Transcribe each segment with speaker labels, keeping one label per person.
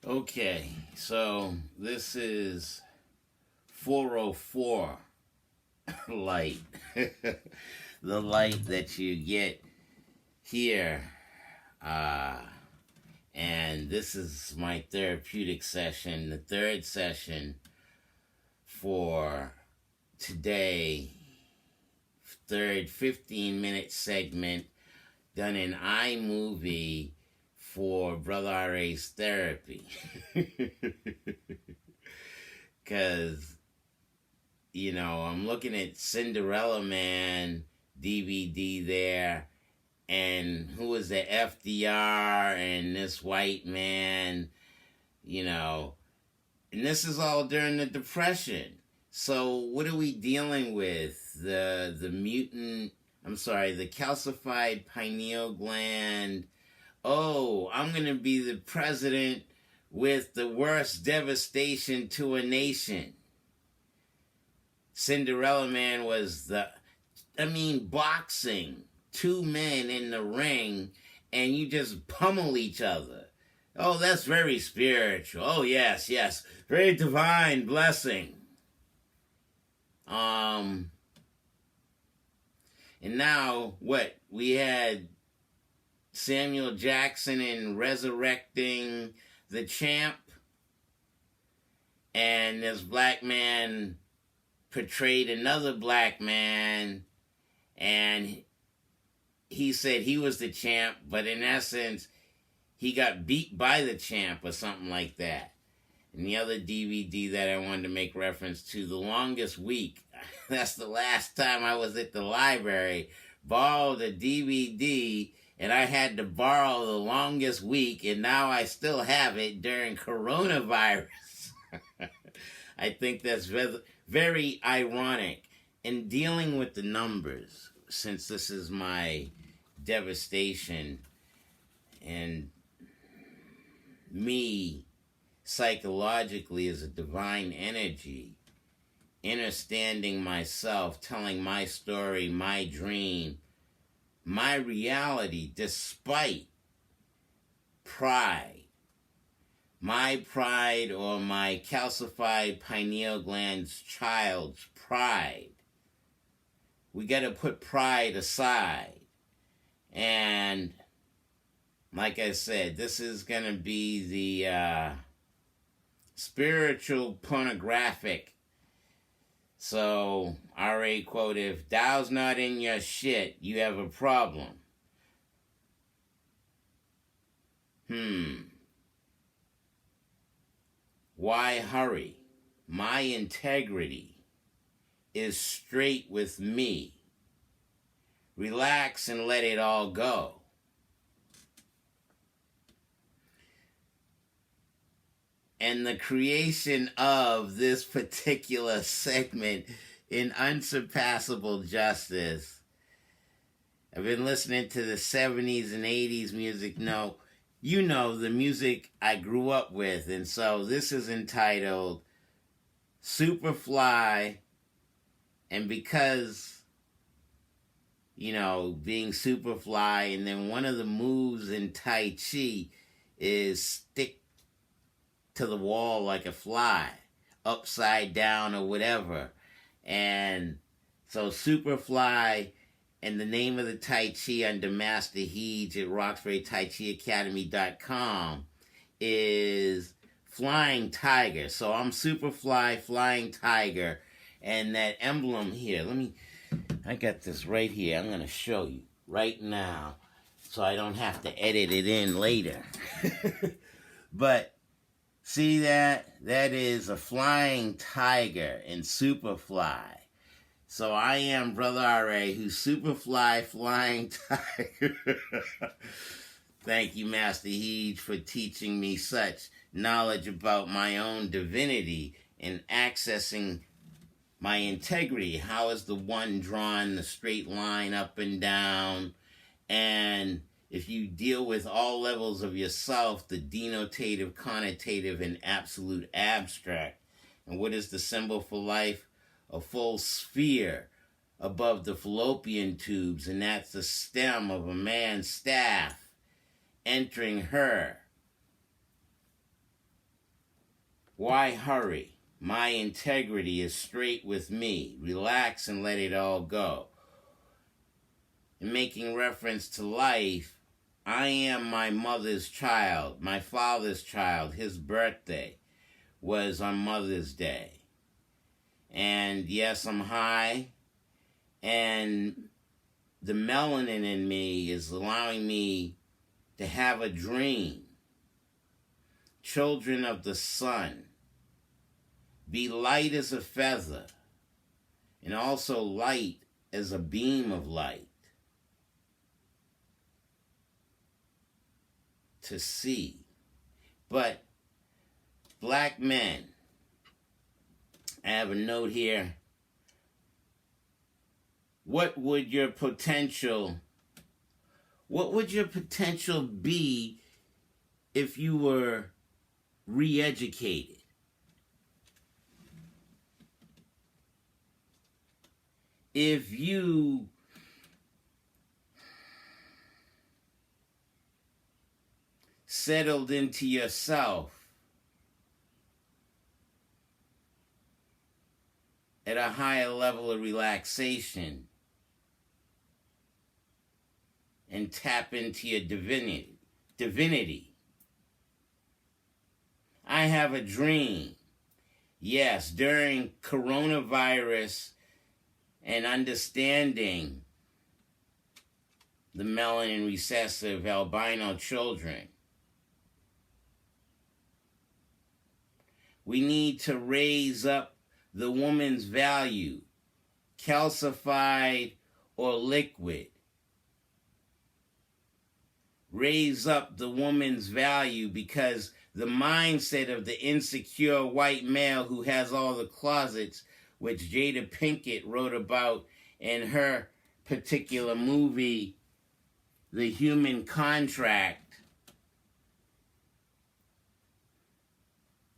Speaker 1: Okay, so this is 404 light. The light that you get here. Uh, and this is my therapeutic session, the third session for today, third 15-minute segment done in iMovie for Brother RA's therapy. Because, I'm looking at Cinderella Man DVD there, and who was the FDR and this white man, and this is all during the Depression. So what are we dealing with? The mutant, I'm sorry, the calcified pineal gland. Oh, I'm going to be the president with the worst devastation to a nation. Cinderella Man was boxing. Two men in the ring, and you just pummel each other. Oh, that's very spiritual. Oh, yes, yes. Very divine blessing. And now, what? We had Samuel Jackson in Resurrecting the Champ, and this black man portrayed another black man, and he said he was the champ, but in essence, he got beat by the champ or something like that. And the other DVD that I wanted to make reference to, The Longest Week. That's the last time I was at the library, borrowed a DVD, and I had to borrow The Longest Week, and now I still have it during coronavirus. I think that's very ironic. In dealing with the numbers, since this is my devastation and me psychologically as a divine energy, understanding myself, telling my story, my dream, my reality, despite pride, my pride or my calcified pineal gland's child's pride. We got to put pride aside. And like I said, this is going to be the spiritual pornographic. So, RA quote, if Tao's not in your shit, you have a problem. Why hurry? My integrity is straight with me. Relax and let it all go. And the creation of this particular segment in Unsurpassable Justice. I've been listening to the 70s and 80s music. No, the music I grew up with. And so this is entitled Superfly. And because, being Superfly, and then one of the moves in Tai Chi is stick to the wall like a fly, upside down or whatever. And so Superfly, and the name of the Tai Chi under Master Heej at RoxburyTaiChiAcademy.com is Flying Tiger. So I'm Superfly, Flying Tiger. And that emblem here, I got this right here. I'm going to show you right now so I don't have to edit it in later. But see that? That is a flying tiger in Superfly. So I am Brother R.A., who's Superfly, Flying Tiger. Thank you, Master Heej, for teaching me such knowledge about my own divinity and accessing my integrity. How is the one drawn the straight line up and down? And if you deal with all levels of yourself, the denotative, connotative, and absolute abstract. And what is the symbol for life? A full sphere above the fallopian tubes, and that's the stem of a man's staff entering her. Why hurry? My integrity is straight with me. Relax and let it all go. In making reference to life, I am my mother's child, my father's child. His birthday was on Mother's Day. And yes, I'm high. And the melanin in me is allowing me to have a dream. Children of the sun, be light as a feather, and also light as a beam of light. To see. But black men, I have a note here. What would your potential be if you were re-educated? If you settled into yourself at a higher level of relaxation and tap into your divinity. I have a dream. Yes, during coronavirus and understanding the melanin recessive albino children, we need to raise up the woman's value, calcified or liquid. Raise up the woman's value, because the mindset of the insecure white male who has all the closets, which Jada Pinkett wrote about in her particular movie, The Human Contract,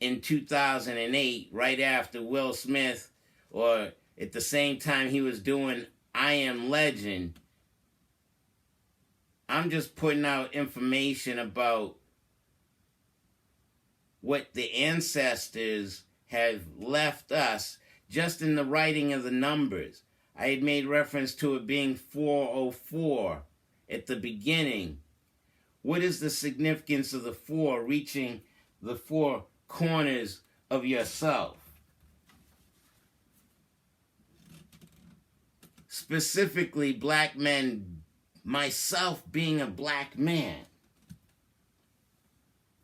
Speaker 1: in 2008, right after Will Smith, or at the same time he was doing I Am Legend. I'm just putting out information about what the ancestors have left us just in the writing of the numbers. I had made reference to it being 404 at the beginning. What is the significance of the 4 reaching the 4 corners of yourself? Specifically, black men, myself being a black man,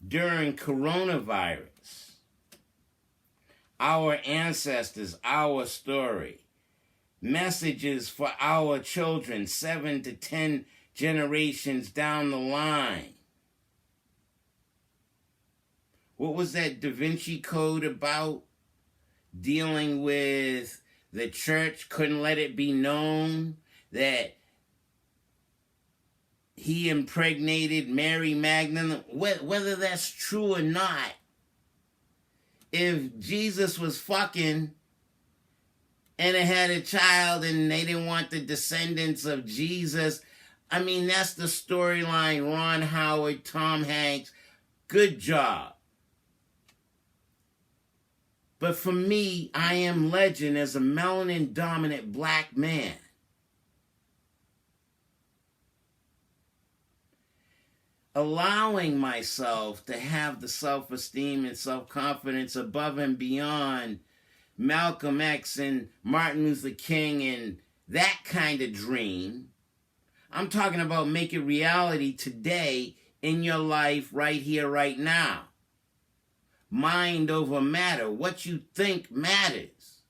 Speaker 1: during coronavirus, our ancestors, our story, messages for our children 7 to 10 generations down the line. What was that Da Vinci Code about? Dealing with the church couldn't let it be known that he impregnated Mary Magdalene. Whether that's true or not, if Jesus was fucking and it had a child and they didn't want the descendants of Jesus, I mean, that's the storyline. Ron Howard, Tom Hanks, good job. But for me, I Am Legend as a melanin-dominant black man. Allowing myself to have the self-esteem and self-confidence above and beyond Malcolm X and Martin Luther King and that kind of dream. I'm talking about make it reality today in your life, right here, right now. Mind over matter. What you think matters.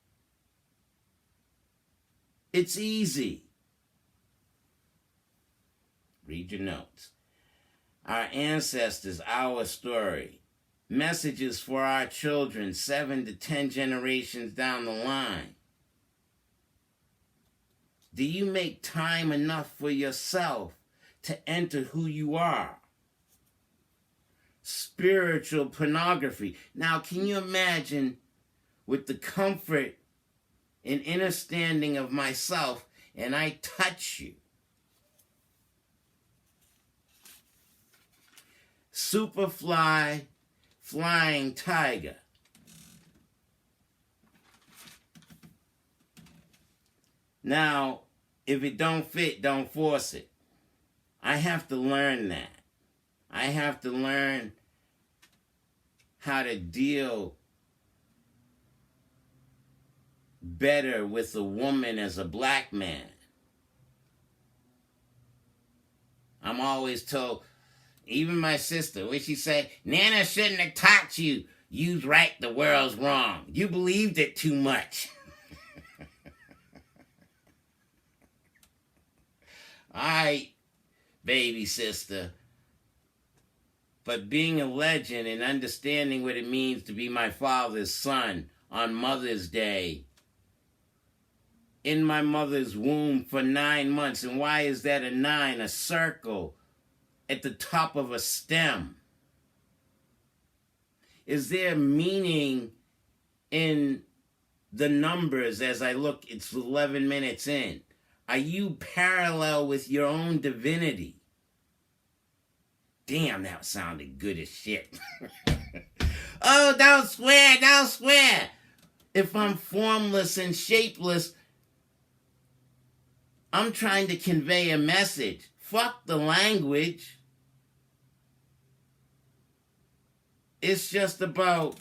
Speaker 1: It's easy. Read your notes. Our ancestors, our story. Messages for our children 7 to 10 generations down the line. Do you make time enough for yourself to enter who you are? Spiritual pornography. Now, can you imagine, with the comfort and understanding of myself, and I touch you? Superfly, flying tiger. Now, if it don't fit, don't force it. I have to learn that. I have to learn how to deal better with a woman as a black man. I'm always told, even my sister, when she said, Nana shouldn't have taught you. You's right, the world's wrong. You believed it too much. All right, baby sister. But being a legend and understanding what it means to be my father's son on Mother's Day, in my mother's womb for 9 months. And why is that a 9? A circle at the top of a stem. Is there meaning in the numbers as I look? It's 11 minutes in. Are you parallel with your own divinity? Damn, that sounded good as shit. Oh, don't swear, don't swear. If I'm formless and shapeless, I'm trying to convey a message. Fuck the language. It's just about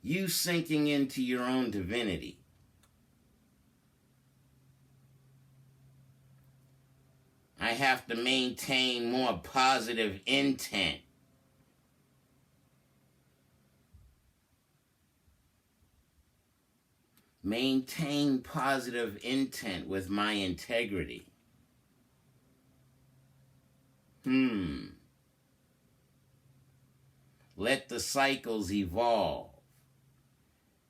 Speaker 1: you sinking into your own divinity. I have to maintain more positive intent. Maintain positive intent with my integrity. Let the cycles evolve.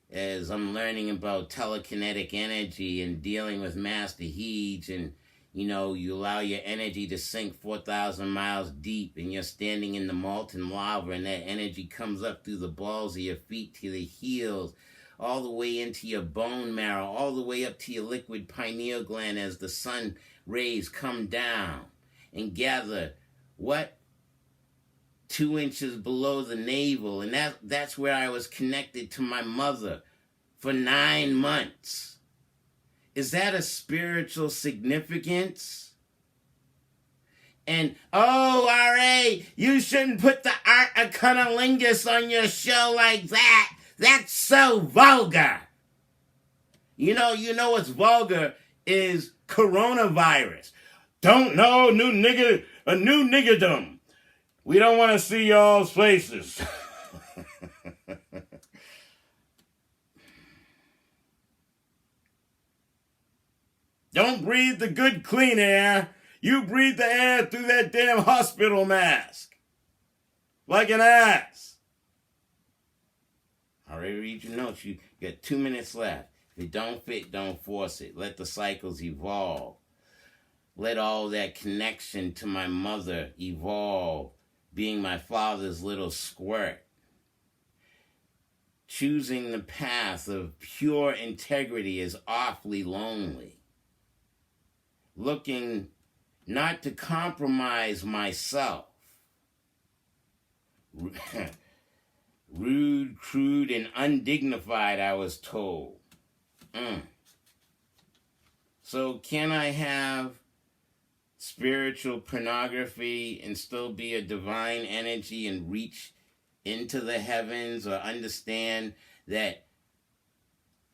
Speaker 1: As I'm learning about telekinetic energy and dealing with Master Heej, and you allow your energy to sink 4,000 miles deep, and you're standing in the molten lava, and that energy comes up through the balls of your feet to the heels, all the way into your bone marrow, all the way up to your liquid pineal gland as the sun rays come down and gather, 2 inches below the navel. And that's where I was connected to my mother for 9 months. Is that a spiritual significance? And, R.A., you shouldn't put the art of cunnilingus on your show like that. That's so vulgar. You know what's vulgar is coronavirus. Don't know, a new niggerdom. We don't want to see y'all's faces. Don't breathe the good, clean air. You breathe the air through that damn hospital mask. Like an ass. I already read your notes. You got 2 minutes left. If it don't fit, don't force it. Let the cycles evolve. Let all that connection to my mother evolve, being my father's little squirt. Choosing the path of pure integrity is awfully lonely. Looking not to compromise myself. Rude, crude, and undignified, I was told. So can I have spiritual pornography and still be a divine energy and reach into the heavens, or understand that,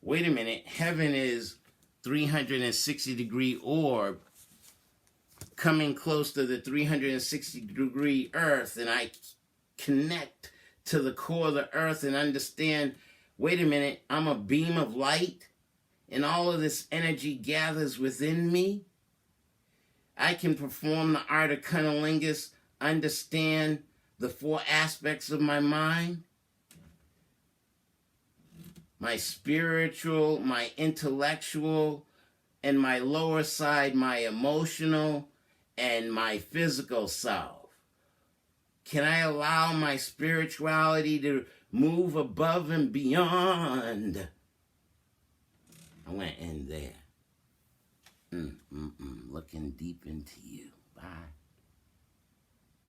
Speaker 1: wait a minute, heaven is 360-degree orb coming close to the 360-degree earth, and I connect to the core of the earth and understand, wait a minute, I'm a beam of light, and all of this energy gathers within me. I can perform the art of cunnilingus, understand the 4 aspects of my mind, my spiritual, my intellectual, and my lower side, my emotional, and my physical self. Can I allow my spirituality to move above and beyond? I want to end there. Looking deep into you. Bye.